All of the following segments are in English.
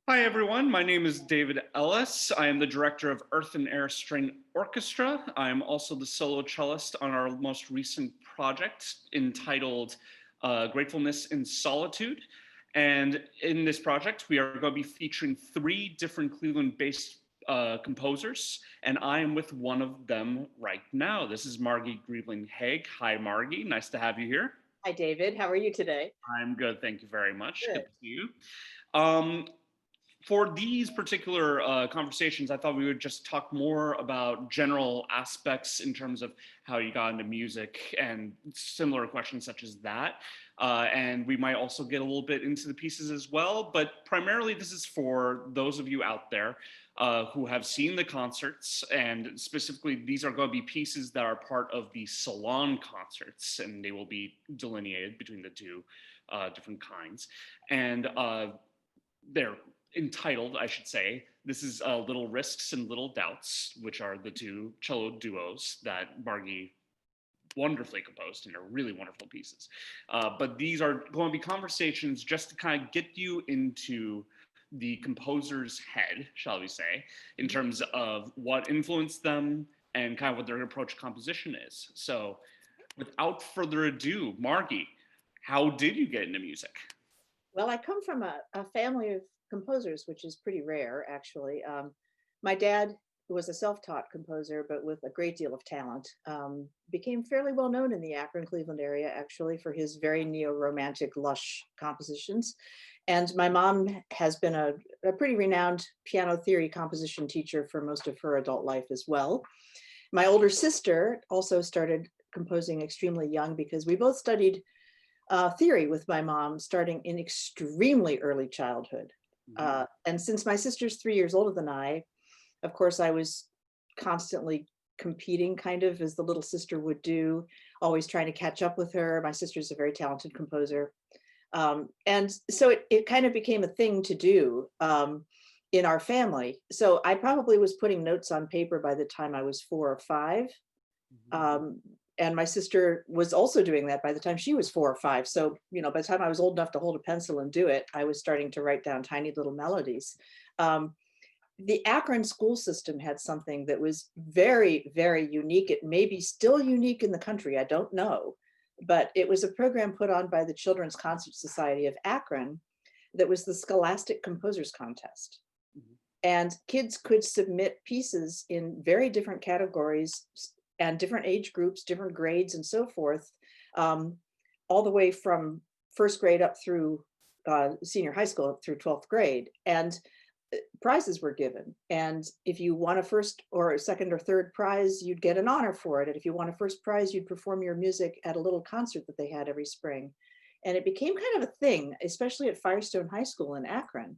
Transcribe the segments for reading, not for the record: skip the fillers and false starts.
Hi, everyone. My name is David Ellis. I am the director of Earth and Air String Orchestra. I am also the solo cellist on our most recent project entitled Gratefulness in Solitude. And in this project, we are going to be featuring three different Cleveland-based composers, and I am with one of them right now. This is Margi Griebling-Haigh. Hi, Margi. Nice to have you here. Hi, David. How are you today? I'm good. Thank you very much. Good Good. to see you. Um, for these particular conversations, I thought we would just talk more about general aspects in terms of how you got into music and similar questions such as that. And we might also get a little bit into the pieces as well. But primarily, this is for those of you out there who have seen the concerts. And specifically, these are going to be pieces that are part of the salon concerts, and they will be delineated between the two different kinds. And they're entitled, I should say. This is Little Risks and Little Doubts, which are the two cello duos that Margi wonderfully composed and are really wonderful pieces. But these are going to be conversations just to kind of get you into the composer's head, shall we say, in terms of what influenced them and kind of what their approach to composition is. So without further ado, Margi, how did you get into music? Well, I come from a family of composers, which is pretty rare, actually. My dad, who was a self-taught composer, but with a great deal of talent, became fairly well known in the Akron, Cleveland area, actually, for his very neo-romantic, lush compositions. And my mom has been a pretty renowned piano theory composition teacher for most of her adult life as well. My older sister also started composing extremely young because we both studied theory with my mom starting in extremely early childhood. Mhm. And since my sister's 3 years older than I, of course, I was constantly competing, kind of as the little sister would do, always trying to catch up with her. My sister's a very talented composer. And so it kind of became a thing to do in our family. So I probably was putting notes on paper by the time I was 4 or 5. Mhm. Um, and my sister was also doing that by the time she was 4 or 5. So, by the time I was old enough to hold a pencil and do it, I was starting to write down tiny little melodies. Um, the Akron school system had something that was very, very unique. It may be still unique in the country, I don't know, but it was a program put on by the Children's Concert Society of Akron that was the Scholastic Composers Contest. Mhm. And kids could submit pieces in very different categories and different age groups, different grades, and so forth, um, all the way from first grade up through senior high school, up through 12th grade. And prizes were given. And if you won a first or a second or third prize, you'd get an honor for it. And if you won a first prize, you'd perform your music at a little concert that they had every spring. And it became kind of a thing, especially at Firestone High School in Akron.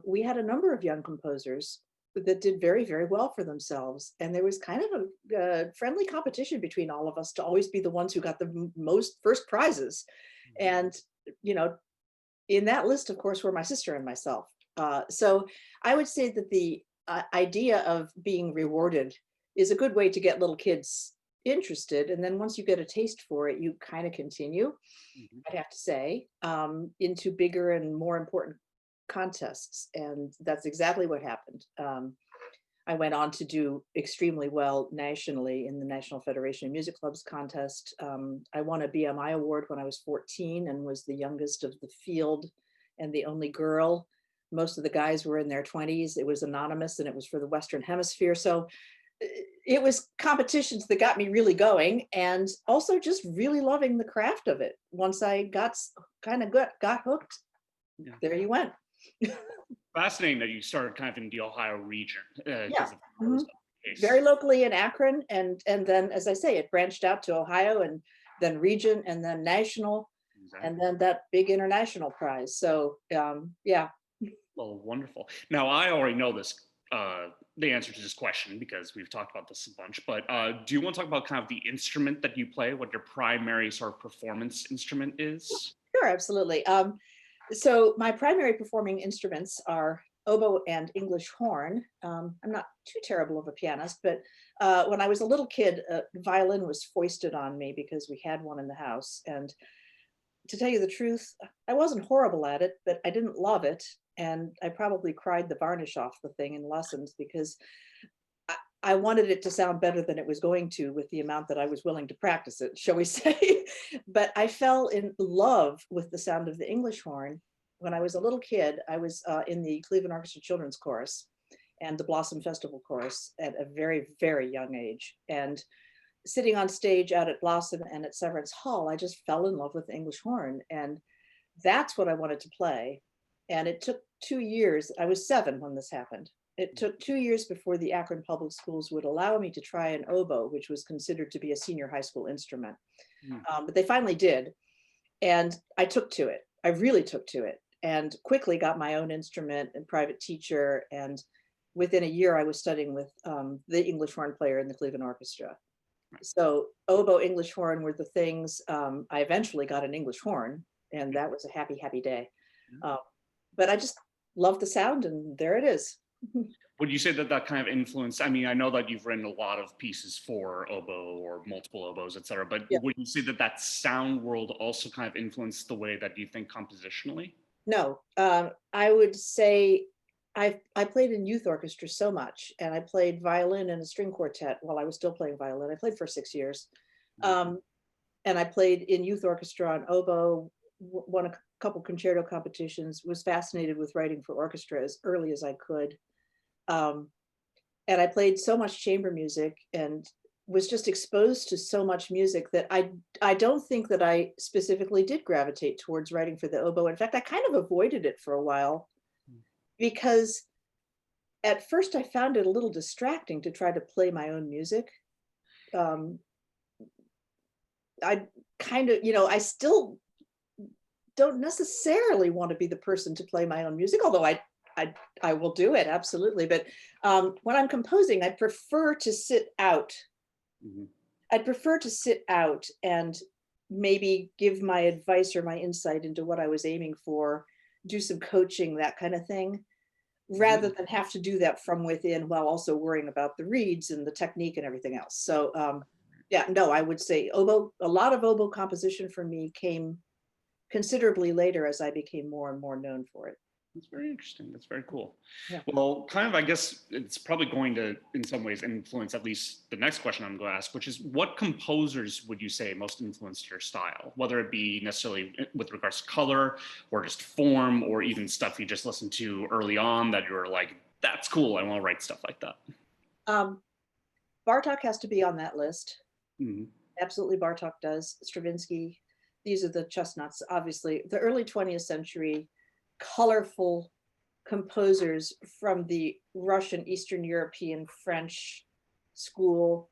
We had a number of young composers that did very, very well for themselves. And there was kind of a friendly competition between all of us to always be the ones who got the most first prizes. Mhm. And, you know, in that list, of course, were my sister and myself. So I would say that the idea of being rewarded is a good way to get little kids interested. And then once you get a taste for it, you kind of continue, Mhm. I'd have to say, into bigger and more important contests. And that's exactly what happened. I went on to do extremely well nationally in the National Federation of Music Clubs contest. I won a BMI award when I was 14 and was the youngest of the field and the only girl. Most of the guys were in their 20s. It was anonymous and it was for the Western Hemisphere. So it was competitions that got me really going and also just really loving the craft of it. Once I got hooked, Yeah. there you went. Fascinating that you started kind of in the Ohio region, Yeah. because if that was Mhm. the Very case. locally in Akron, and then, as I say, it branched out to Ohio and then region and then national and Exactly. then that big international prize. So, yeah. Well, wonderful. Now, I already know this, the answer to this question because we've talked about this a bunch, but do you want to talk about kind of the instrument that you play, what your primary sort of performance instrument is? Sure, absolutely. So my primary performing instruments are oboe and English horn. I'm not too terrible of a pianist, but when I was a little kid, violin was foisted on me because we had one in the house. And to tell you the truth, I wasn't horrible at it, but I didn't love it. and I probably cried the varnish off the thing in lessons because I wanted it to sound better than it was going to with the amount that I was willing to practice it, shall we say. But I fell in love with the sound of the English horn. When I was a little kid, I was in the Cleveland Orchestra Children's Chorus and the Blossom Festival Chorus at a very, very young age. And sitting on stage out at Blossom and at Severance Hall, I just fell in love with the English horn. And that's what I wanted to play. And it took 2 years. I was 7 when this happened. It took 2 years before the Akron Public Schools would allow me to try an oboe, which was considered to be a senior high school instrument. But they finally did. And I took to it. I really took to it and quickly got my own instrument and private teacher. And within a year, I was studying with the English horn player in the Cleveland Orchestra. So oboe, English horn were the things. I eventually got an English horn, and that was a happy, happy day. But I just love the sound, and there it is. Would you say that that kind of influence, I mean, I know that you've written a lot of pieces for oboe or multiple oboes, et cetera, but would you say that that sound world also kind of influenced the way that you think compositionally? No, I would say I played in youth orchestra so much, and I played violin in a string quartet while I was still playing violin. I played for 6 years. And I played in youth orchestra on oboe, won a couple concerto competitions, was fascinated with writing for orchestra as early as I could. And I played so much chamber music and was just exposed to so much music that I don't think that I specifically did gravitate towards writing for the oboe. In fact, I kind of avoided it for a while because at first I found it a little distracting to try to play my own music. I kind of, I still don't necessarily want to be the person to play my own music, although I will do it, absolutely. But when I'm composing, I prefer to sit out. I'd prefer to sit out and maybe give my advice or my insight into what I was aiming for, do some coaching, that kind of thing, rather than have to do that from within while also worrying about the reeds and the technique and everything else. So yeah, no, I would say oboe, a lot of oboe composition for me came considerably later as I became more and more known for it. That's very interesting. That's very cool. Yeah. Well, kind of, I guess it's probably going to, in some ways, influence at least the next question I'm going to ask, which is what composers would you say most influenced your style, whether it be necessarily with regards to color or just form or even stuff you just listened to early on that you were like, that's cool, I want to write stuff like that? Bartok has to be on that list. Absolutely, Bartok does. Stravinsky, these are the chestnuts, obviously. The early 20th century colorful composers from the Russian, Eastern European, French school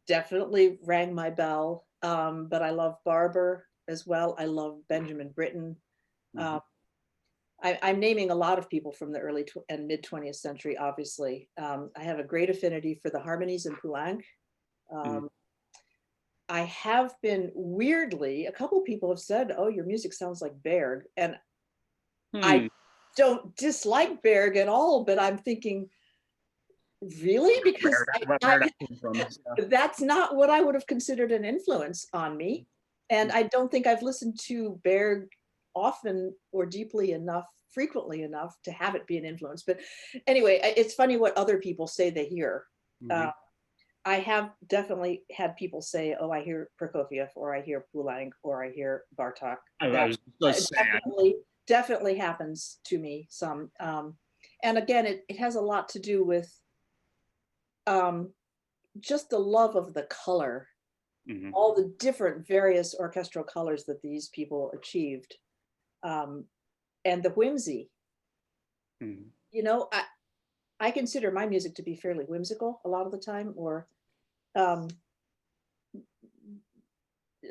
definitely rang my bell. But I love Barber as well. I love Benjamin Britten. I'm naming a lot of people from the early and mid 20th century, obviously. I have a great affinity for the harmonies in Poulenc. I have been weirdly, a couple people have said, oh, your music sounds like Berg. And I don't dislike Berg at all, but I'm thinking, really? Because that's not what I would have considered an influence on me. And I don't think I've listened to Berg often or deeply enough, frequently enough to have it be an influence. But anyway, it's funny what other people say they hear. I have definitely had people say, oh, I hear Prokofiev, or I hear Poulenc, or I hear Bartok. Definitely happens to me some. And again, it has a lot to do with just the love of the color, all the different various orchestral colors that these people achieved, and the whimsy. I consider my music to be fairly whimsical a lot of the time, or a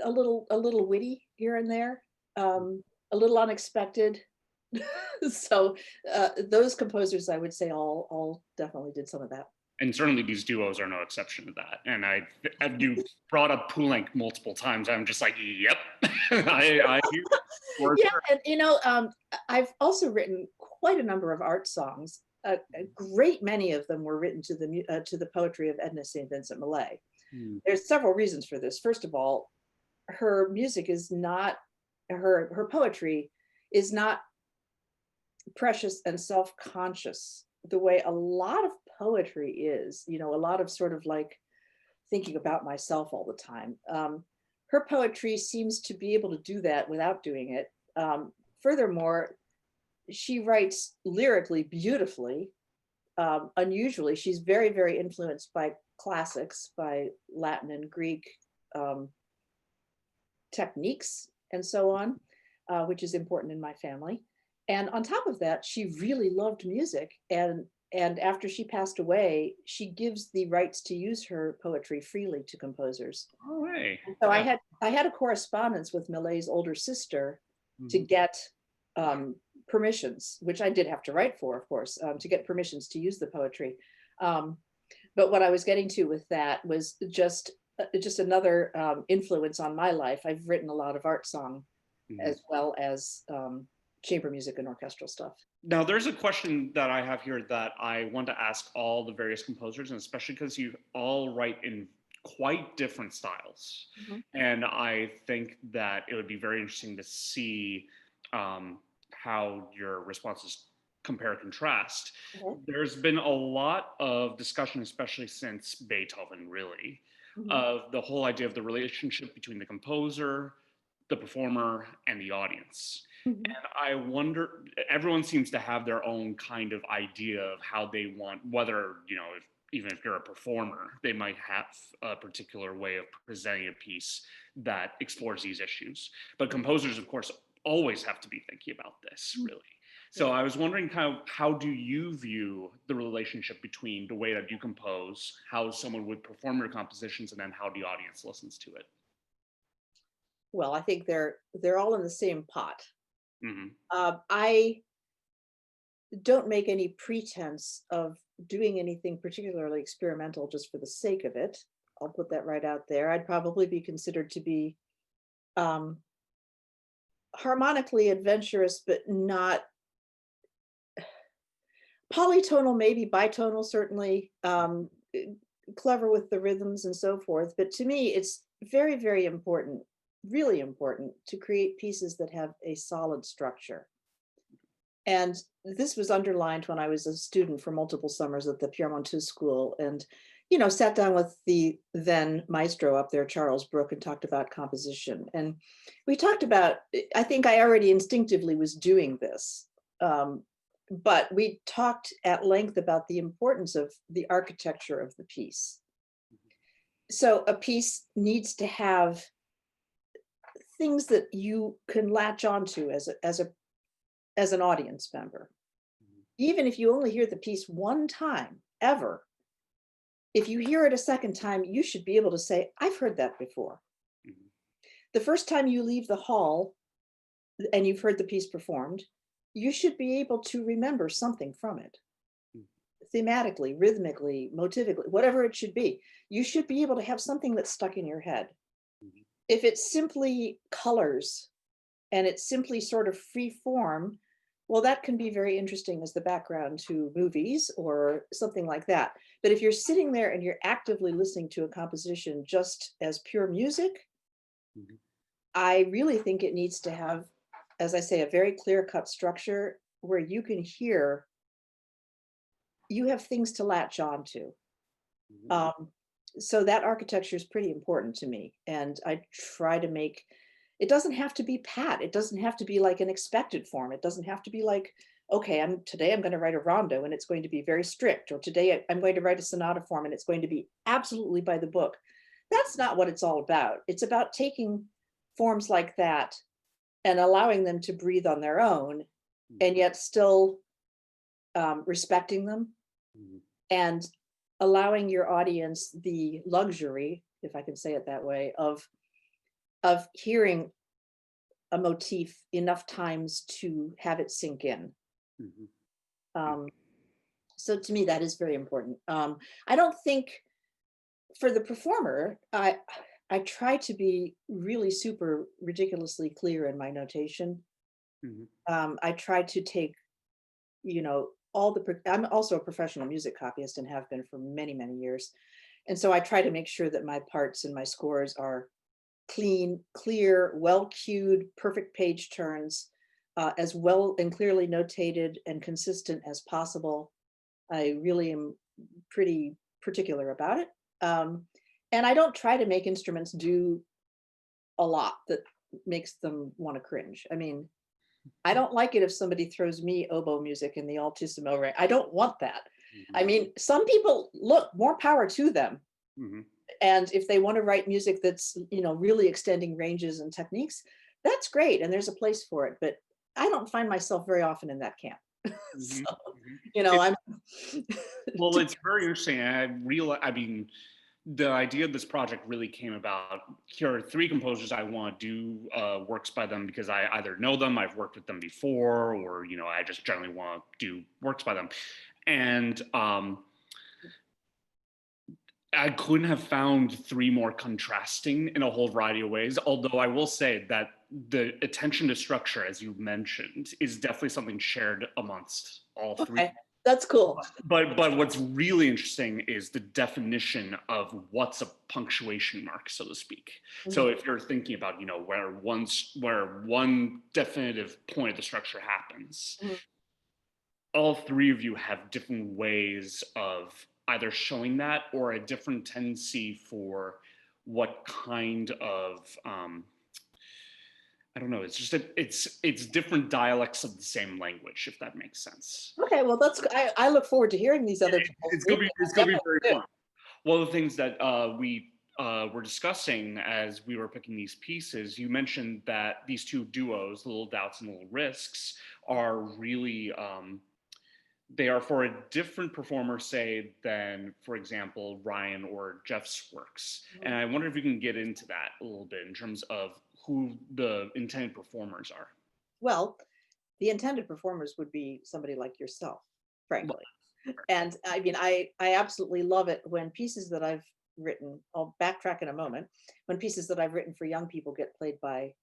little witty here and there, a little unexpected. So those composers, I would say, all definitely did some of that. And certainly these duos are no exception to that. And you brought up Poulenc multiple times. I'm just like, yep, I hear it. Yeah, and I've also written quite a number of art songs. A great many of them were written to the poetry of Edna St. Vincent Millay. There's several reasons for this. First of all, her music is not, her poetry is not precious and self-conscious, the way a lot of poetry is, a lot of sort of like thinking about myself all the time. Her poetry seems to be able to do that without doing it. Furthermore, she writes lyrically beautifully. Unusually, she's very, very influenced by classics, by Latin and Greek um, techniques and so on, which is important in my family. And on top of that, she really loved music. And after she passed away, she gives the rights to use her poetry freely to composers. All right. And so Yeah. I had a correspondence with Millet's older sister to Mhm. get permissions, which I did have to write for, of course, to get permissions to use the poetry. Um, but what I was getting to with that was just another influence on my life. I've written a lot of art song Mhm. as well as chamber music and orchestral stuff. Now, there's a question that I have here that I want to ask all the various composers, and especially because you all write in quite different styles. Mhm. And I think that it would be very interesting to see how your responses compare and contrast. Mhm. There's been a lot of discussion, especially since Beethoven, really, Mhm. of the whole idea of the relationship between the composer, the performer, and the audience. Mhm. And I wonder, everyone seems to have their own kind of idea of how they want, whether, if, even if you're a performer, they might have a particular way of presenting a piece that explores these issues. But composers, of course, always have to be thinking about this, Mhm. really. So Yeah. I was wondering how do you view the relationship between the way that you compose, how someone would perform your compositions, and then how the audience listens to it? Well, I think they're all in the same pot. Hmm. I don't make any pretense of doing anything particularly experimental just for the sake of it. I'll put that right out there. I'd probably be considered to be um, harmonically adventurous, but not polytonal, maybe bitonal, certainly, clever with the rhythms and so forth. But to me, it's very, very important, really important to create pieces that have a solid structure. And this was underlined when I was a student for multiple summers at the Piemonte School and, sat down with the then maestro up there, Charles Brooke, and talked about composition. And we talked about, I think I already instinctively was doing this. But we talked at length about the importance of the architecture of the piece. So a piece needs to have things that you can latch onto as an audience member. Even if you only hear the piece one time ever, if you hear it a second time, you should be able to say, I've heard that before. Hmm. The first time you leave the hall and you've heard the piece performed, you should be able to remember something from it, thematically, rhythmically, motivically, whatever it should be. You should be able to have something that's stuck in your head. Hmm. If it's simply colors and it's simply sort of free form, well, that can be very interesting as the background to movies or something like that. But if you're sitting there and you're actively listening to a composition just as pure music, Hmm. I really think it needs to have, as I say, a very clear cut structure where you can hear, you have things to latch on to. Hmm. Um, so that architecture is pretty important to me. And I try to make, it doesn't have to be pat. It doesn't have to be like an expected form. It doesn't have to be like, okay, today I'm going to write a rondo and it's going to be very strict, or today I'm going to write a sonata form and it's going to be absolutely by the book. That's not what it's all about. It's about taking forms like that and allowing them to breathe on their own, and yet still respecting them Hmm. and allowing your audience the luxury, if I can say it that way, of hearing a motif enough times to have it sink in. Hmm. Um, so to me, that is very important. I don't think for the performer, I try to be really super ridiculously clear in my notation. Hmm. I try to take, all I'm also a professional music copyist and have been for many, many years. And so I try to make sure that my parts and my scores are clean, clear, well cued, perfect page turns. as well and clearly notated and consistent as possible. I really am pretty particular about it. Um, and I don't try to make instruments do a lot that makes them want to cringe. I mean, I don't like it if somebody throws me oboe music in the altissimo range. I don't want that. I Mhm. mean, some people, look, more power to them. Mhm. And if they want to write music that's, really extending ranges and techniques, that's great. And there's a place for it. But I don't find myself very often in that camp. Mhm. So, Mhm. I'm Well, it's very interesting. I mean, the idea of this project really came about. Here are three composers I want to do works by them because I either know them, I've worked with them before, or I just generally want to do works by them. And I couldn't have found three more contrasting in a whole variety of ways. Although I will say that the attention to structure, as you mentioned, is definitely something shared amongst all three. okay, that's cool. But what's really interesting is the definition of what's a punctuation mark, so to speak. So Mhm. if you're thinking about where one definitive point of the structure happens, Mhm. all three of you have different ways of either showing that or a different tendency for what kind of I don't know. It's just it's different dialects of the same language, if that makes sense. Okay, well, I look forward to hearing these other people's reading. It's I gonna be definitely very do. fun. One of the things that we were discussing as we were picking these pieces, you mentioned that these two duos, Little Doubts and Little Risks, are really they are for a different performer, say, than, for example, Ryan or Jeff's works. And Mhm. I wonder if you can get into that a little bit in terms of who the intended performers are. Well, the intended performers would be somebody like yourself, Well, frankly. And I mean, I absolutely love it when pieces that I've written, I'll backtrack in a moment, when pieces that I've written for young people get played by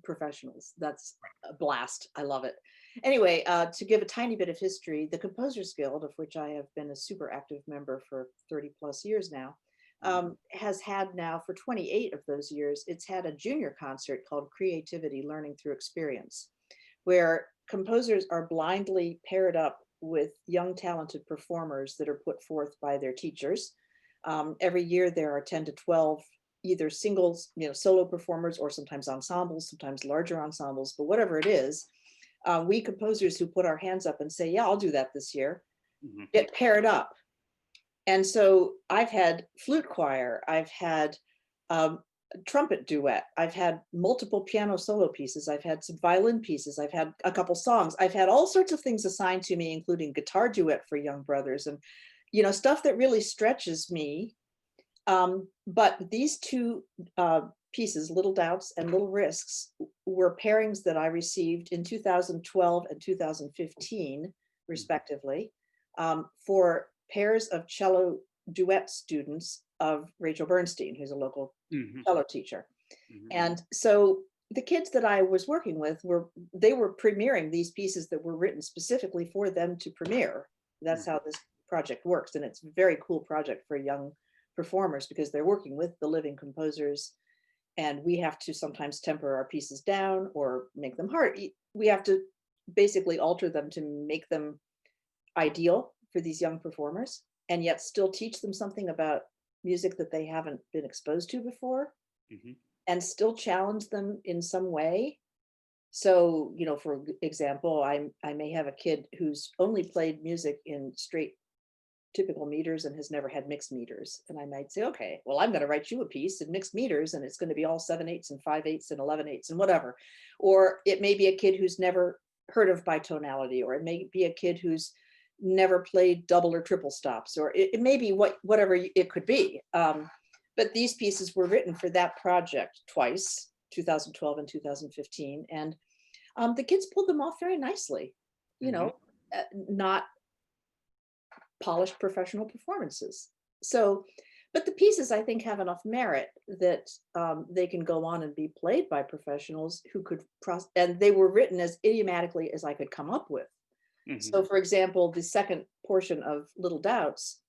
professionals. That's a blast. I love it. Anyway, to give a tiny bit of history, the Composers Guild, of which I have been a super active member for 30 plus years now, has had now for 28 of those years, it's had a junior concert called Creativity Learning Through Experience, where composers are blindly paired up with young talented performers that are put forth by their teachers. Every year there are 10 to 12 either singles, solo performers, or sometimes ensembles, sometimes larger ensembles, but whatever it is, we composers who put our hands up and say, yeah, I'll do that this year, mhm, get paired up. And so I've had flute choir, I've had um, trumpet duet, I've had multiple piano solo pieces, I've had some violin pieces, I've had a couple songs, I've had all sorts of things assigned to me, including guitar duet for young brothers and stuff that really stretches me. But these two pieces, Little Doubts and Little Risks, were pairings that I received in 2012 and 2015, mhm, respectively, for pairs of cello duet students of Rachel Bernstein, who's a local mhm, cello teacher. mhm, mhm, And so the kids that I was working with were premiering these pieces that were written specifically for them to premiere. That's mhm, how this project works. And it's a very cool project for young performers because they're working with the living composers, and we have to sometimes temper our pieces down or make them hard. We have to basically alter them to make them ideal for these young performers and yet still teach them something about music that they haven't been exposed to before mhm, and still challenge them in some way. So, for example, I may have a kid who's only played music in straight typical meters and has never had mixed meters. And I might say, okay, well, I'm going to write you a piece in mixed meters and it's going to be all 7/8 and 5/8 and 11/8 and whatever. Or it may be a kid who's never heard of bitonality, or it may be a kid who's never played double or triple stops, or it may be whatever it could be. But these pieces were written for that project twice, 2012 and 2015. And the kids pulled them off very nicely, you mhm, know, not polished professional performances. So, but the pieces I think have enough merit that they can go on and be played by professionals who could, and they were written as idiomatically as I could come up with. mhm, So, for example, the second portion of Little Doubts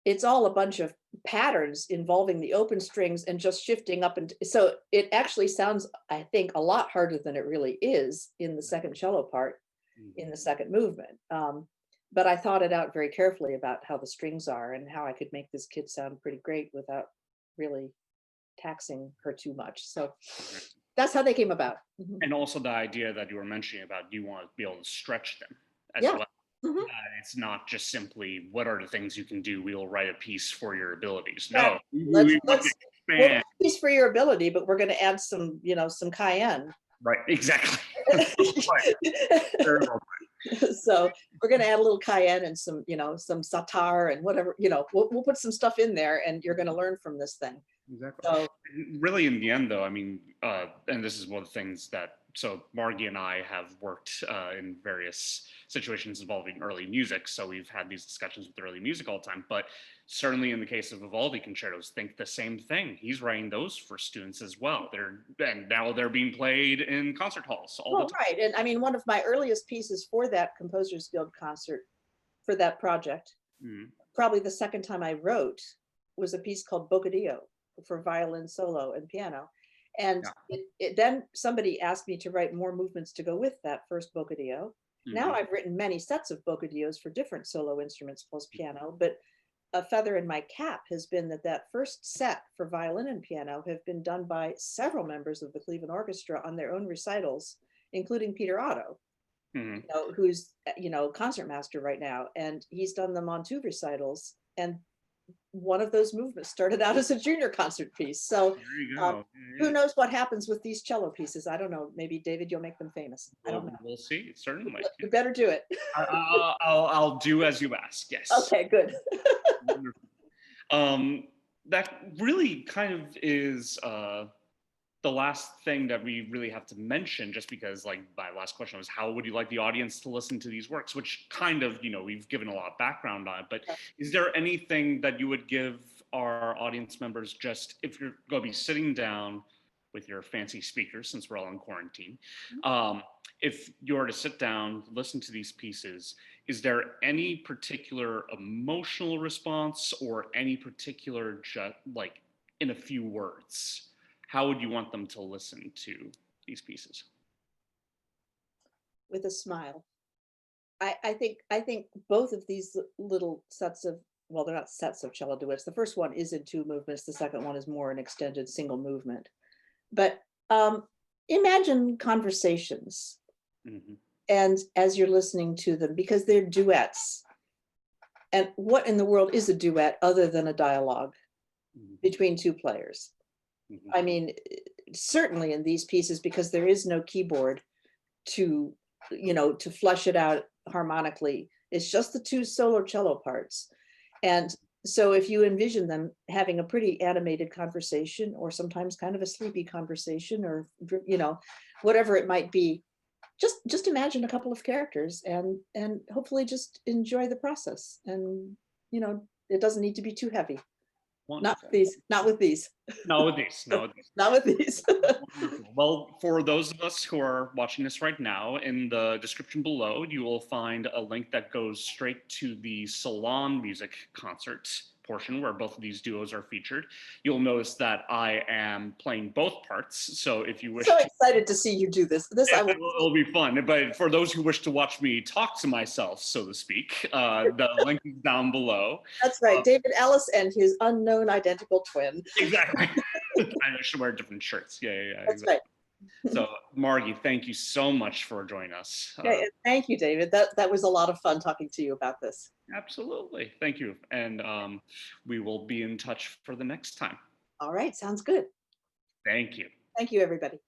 it's all a bunch of patterns involving the open strings and just shifting up, and so it actually sounds, I think, a lot harder than it really is in the second cello part, in the second movement. But I thought it out very carefully about how the strings are and how I could make this kid sound pretty great without really taxing her too much. So Mhm. that's how they came about. Mhm. And also the idea that you were mentioning about you want to be able to stretch them as Yeah. well. Mhm. It's not just simply what are the things you can do. We'll write a piece for your abilities. Right. No, Let's we want to let's we'll expand. piece for your ability, but we're going to add some, some cayenne. Right, exactly. Right. Very well So we're going to add a little cayenne and some, some satar and whatever, we'll put some stuff in there, and you're going to learn from this thing. exactly. So Really, in the end, though, I mean, and this is one of the things that, so Margie and I have worked in various situations involving early music. So we've had these discussions with early music all the time. But certainly in the case of Vivaldi concertos, think the same thing. He's writing those for students as well. And now they're being played in concert halls all the oh, time. right. And I mean, one of my earliest pieces for that Composers Guild concert, for that project, Mhm. probably the second time I wrote, was a piece called Bocadillo for violin solo and piano. And Yeah. then somebody asked me to write more movements to go with that first Bocadillo. Now Mhm. I've written many sets of Bocadillos for different solo instruments plus piano, but a feather in my cap has been that that first set for violin and piano have been done by several members of the Cleveland Orchestra on their own recitals, including Peter Otto, Mhm. who's concertmaster right now, and he's done them on two recitals. And one of those movements started out as a junior concert piece. So There you um, go. who Yeah. knows what happens with these cello pieces? I don't know. Maybe David, you'll make them famous. I don't know. We'll see. Certainly. You better do it. I'll do as you ask. Yes. Okay, good. Wonderful. Um, that really kind of is the last thing that we really have to mention, just because, like, my last question was, how would you like the audience to listen to these works? Which kind of, we've given a lot of background on it, but is there anything that you would give our audience members, just if you're going to be sitting down with your fancy speakers, since we're all in quarantine, um, if you were to sit down, listen to these pieces, is there any particular emotional response or any particular, like, in a few words, how would you want them to listen to these pieces? With a smile. I think both of these little sets of, well, they're not sets of cello duets. The first one is in two movements. The second one is more an extended single movement. But imagine conversations, Hmm. and as you're listening to them, because they're duets. And what in the world is a duet other than a dialogue Hmm. between two players? I Hmm. mean, certainly in these pieces, because there is no keyboard to, to flesh it out harmonically. It's just the two solo cello parts. And so if you envision them having a pretty animated conversation, or sometimes kind of a sleepy conversation, or, whatever it might be, just imagine a couple of characters, and hopefully just enjoy the process. And, it doesn't need to be too heavy. Not with Wonderful. these, not with these, No, with these, no, with these. not with these. Wonderful. Well, for those of us who are watching this right now, in the description below, you will find a link that goes straight to the Salon Music concert portion where both of these duos are featured. You'll notice that I am playing both parts. So if you wish So to, excited to see you do this. This I will. it'll be fun. But for those who wish to watch me talk to myself, so to speak, the link is down below. That's right, David Ellis and his unknown identical twin. Exactly. I should wear different shirts. Yeah, That's exactly. right. So, Margie, thank you so much for joining us. Okay, and thank you, David. That was a lot of fun talking to you about this. Absolutely. Thank you. And we will be in touch for the next time. All right, sounds good. Thank you. Thank you, everybody.